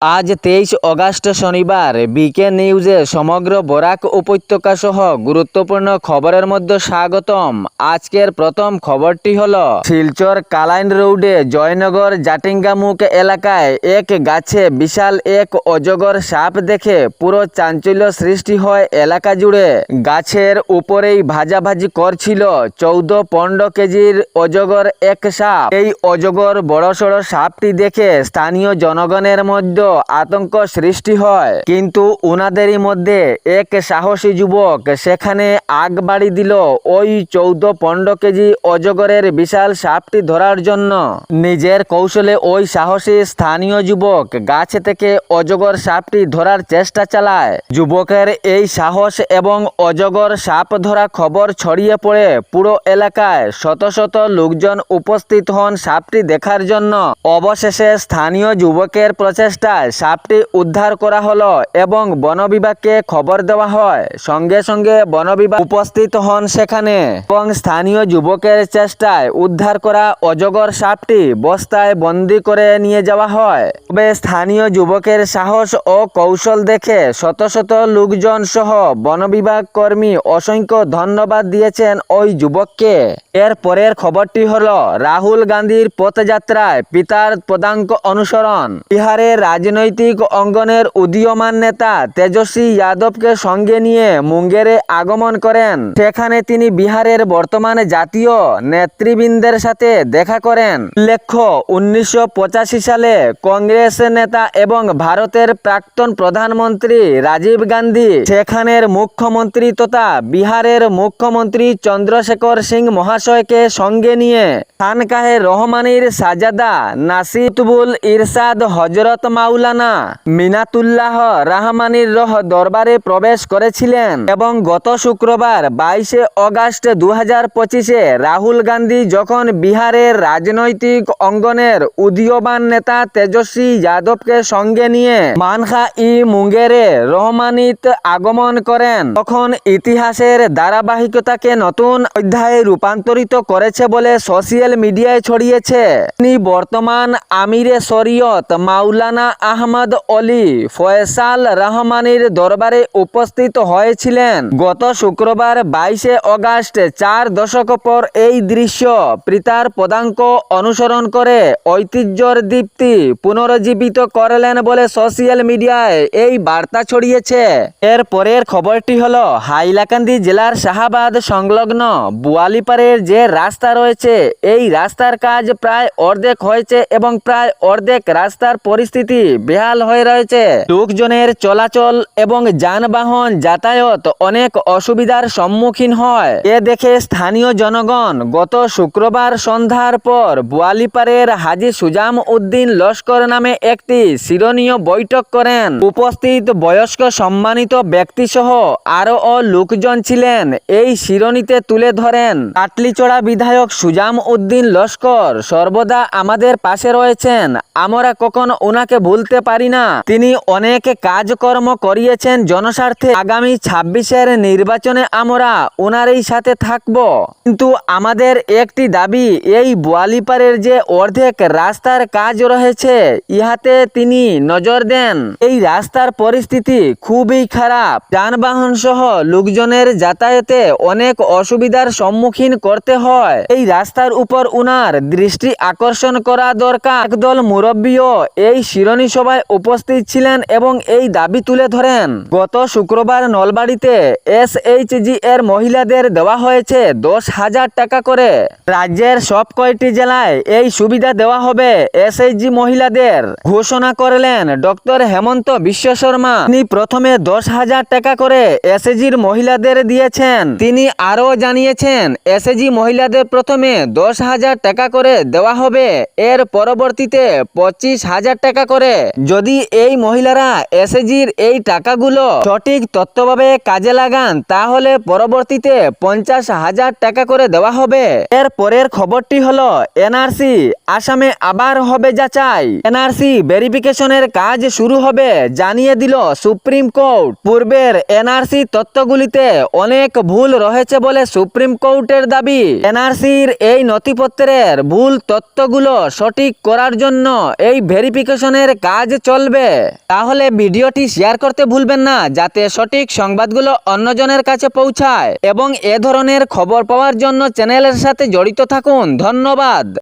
আজ 23 অগাস্ট শনিবার বিকে নিউজে সমগ্র বরাক উপত্যকা সহ গুরুত্বপূর্ণ খবরের মধ্যে স্বাগতম। আজকের প্রথম খবরটি হলো শিলচর কালাইন রোডে জয়নগর জাটিঙ্গামুখ এলাকায় এক গাছে বিশাল এক অজগর সাপ দেখে পুরো চাঞ্চল্য সৃষ্টি হয় এলাকা জুড়ে। গাছের উপরেই ভাজাভাজি করছিল 14-15 কেজির অজগর এক সাপ। এই অজগর বড়সড় সাপটি দেখে স্থানীয় জনগণের মধ্যে আতঙ্ক সৃষ্টি হয়, কিন্তু উনাদেরই মধ্যে এক সাহসী যুবক সেখানে আগ বাড়ি দিল ওই 14-15 কেজি অজগরের বিশাল সাপটি ধরার জন্য। নিজের কৌশলে ওই সাহসী স্থানীয় যুবক গাছ থেকে অজগর সাপটি ধরার চেষ্টা চালায়। যুবকের এই সাহস এবং অজগর সাপ ধরা খবর ছড়িয়ে পড়ে পুরো এলাকায়। শত শত লোকজন উপস্থিত হন সাপটি দেখার জন্য। অবশেষে স্থানীয় যুবকের প্রচেষ্টায় সাপটি উদ্ধার করা হলো এবং বন বিভাগকে খবর দেওয়া হয়। সঙ্গে সঙ্গে বন বিভাগ উপস্থিত হন সেখানে এবং স্থানীয় যুবকের চেষ্টায় উদ্ধার করা অজগর সাপটি বস্তায় বন্দি করে নিয়ে যাওয়া হয়। তবে স্থানীয় যুবকের সাহস ও কৌশল দেখে শত শত লোকজন সহ বন বিভাগ কর্মী অসংখ্য ধন্যবাদ দিয়েছেন ওই যুবককে। এর পরের খবরটি হলো রাহুল গান্ধীর পথযাত্রায় পিতার পদাঙ্ক অনুসরণ। বিহারের রাজনৈতিক অঙ্গনের উদীয়মান নেতা তেজস্বী যাদবকে সঙ্গে নিয়ে মুঙ্গেরে আগমন করেন। সেখানে তিনি বিহারের বর্তমান জাতীয় নেতৃবৃন্দের সাথে দেখা করেন। উল্লেখ্য, 1985 সালে কংগ্রেস নেতা এবং ভারতের প্রাক্তন প্রধানমন্ত্রী রাজীব গান্ধী সেখানের মুখ্যমন্ত্রী তথা বিহারের মুখ্যমন্ত্রী চন্দ্রশেখর সিং মহাশয়কে সঙ্গে নিয়ে খানকাহে রহমানির সাজাদা নাসিতুবুল ইরশাদ হজরত মাওলানা মিনাতুল্লাহ রহমানির দরবারে প্রবেশ করেছিলেন এবং গত শুক্রবার 22 অগাস্ট 2025-এ রাহুল গান্ধী যখন বিহারের রাজনৈতিক অঙ্গনের উদীয়মান নেতা তেজস্বী যাদবকে সঙ্গে নিয়ে মানখা-ই মুঙ্গেরে রহমানিত আগমন করেন, তখন ইতিহাসের ধারাবাহিকতাকে নতুন অধ্যায়ে রূপান্তরিত করেছে বলে সোশ্যাল মিডিয়ায় ছড়িয়েছে। তিনি বর্তমান আমিরে শরীয়ত মাওলানা আহমদ অলি ফয়সাল রহমানির দরবারে উপস্থিত হয়েছিলেন। গত শুক্রবার 22 অগাস্ট 4 দশক পর এই দৃশ্য পিতার পদাঙ্ক অনুসরণ করে ঐতিহ্যর দীপ্তি পুনরুজ্জীবিত করলেন বলে সোশ্যাল মিডিয়ায় এই বার্তা ছড়িয়েছে। এর পরের খবরটি হলো হাইলাকান্দি জেলার শাহাবাদ সংলগ্ন বোয়ালিপাড়ের যে রাস্তা রয়েছে, এই রাস্তার কাজ প্রায় অর্ধেক হয়েছে এবং প্রায় অর্ধেক রাস্তার পরিস্থিতি বেহাল হয়ে রয়েছে। লোকজনের চলাচল এবং যানবাহন যাতায়াত অনেক অসুবিধার সম্মুখীন হয়। এ দেখে স্থানীয় জনগণ গত শুক্রবার সন্ধ্যার পর বোয়ালিপাড়ের হাজী সুজাম উদ্দিন লস্কর নামে একটি শিরোনীয় বৈঠক করেন। উপস্থিত বয়স্ক সম্মানিত ব্যক্তিসহ আরও লোকজন ছিলেন। এই শিরোনীতে তুলে ধরেন কাটলিচড়া বিধায়ক সুজাম উদ্দিন লস্কর সর্বদা আমাদের পাশে রয়েছেন, আমরা কখনো ওনাকে ভুলতে পারি না। তিনি অনেক কাজকর্ম করিয়েছেন জনস্বার্থে। আগামী 26-এর নির্বাচনে আমরা ওনারই সাথে থাকব, কিন্তু আমাদের একটি দাবি, এই বোয়ালিপাড়ের যে অর্ধেক রাস্তার কাজ রয়েছে ইহাতে তিনি নজর দেন। এই রাস্তার পরিস্থিতি খুবই খারাপ, যানবাহন সহ লোকজনের যাতায়াতে অনেক অসুবিধার সম্মুখীন করতে হয়। এই রাস্তার উপর উনার দৃষ্টি আকর্ষণ করা দরকার। একদল মুরব্বীও এই শিরোনী সভায় উপস্থিত ছিলেন এবং এই দাবি তুলে ধরেন। গত শুক্রবার নলবাড়িতে SHG এর মহিলাদের দেওয়া হয়েছে 10,000 টাকা করে। রাজ্যের সব কয়টি জেলায় এই সুবিধা দেওয়া হবে SHG মহিলাদের ঘোষণা করলেন ডক্টর হেমন্ত বিশ্ব শর্মা। তিনি প্রথমে 10,000 টাকা করে SHGর মহিলাদের দিয়েছেন। তিনি আরও জানিয়েছেন SHG মহিলাদের প্রথমে 10,000 টাকা করে দেওয়া হবে, এর পরবর্তীতে 25,000 টাকা করে। যদি এই মহিলারা SHGর এই টাকাগুলো সঠিক তথ্যভাবে কাজে লাগান তাহলে পরবর্তীতে 50,000 টাকা করে দেওয়া হবে। এর পরের খবরটি হলো NRC আসামে আবার হবে যাচাই। NRC ভেরিফিকেশনের কাজ শুরু হবে জানিয়ে দিল সুপ্রিম কোর্ট। পূর্বের NRC তথ্যগুলিতে অনেক ভুল রয়েছে বলে সুপ্রিম কোর্টের দাবি। NRCর এই নথিপত্রের ভুল তথ্যগুলো সঠিক করার জন্য এই ভেরিফিকেশনের কাজ চলবে। তাহলে ভিডিওটি শেয়ার করতে ভুলবেন না, যাতে সঠিক সংবাদগুলো অন্যজনের কাছে পৌঁছায়। এবং এ ধরনের খবর পাওয়ার জন্য চ্যানেলের সাথে জড়িত থাকুন। ধন্যবাদ।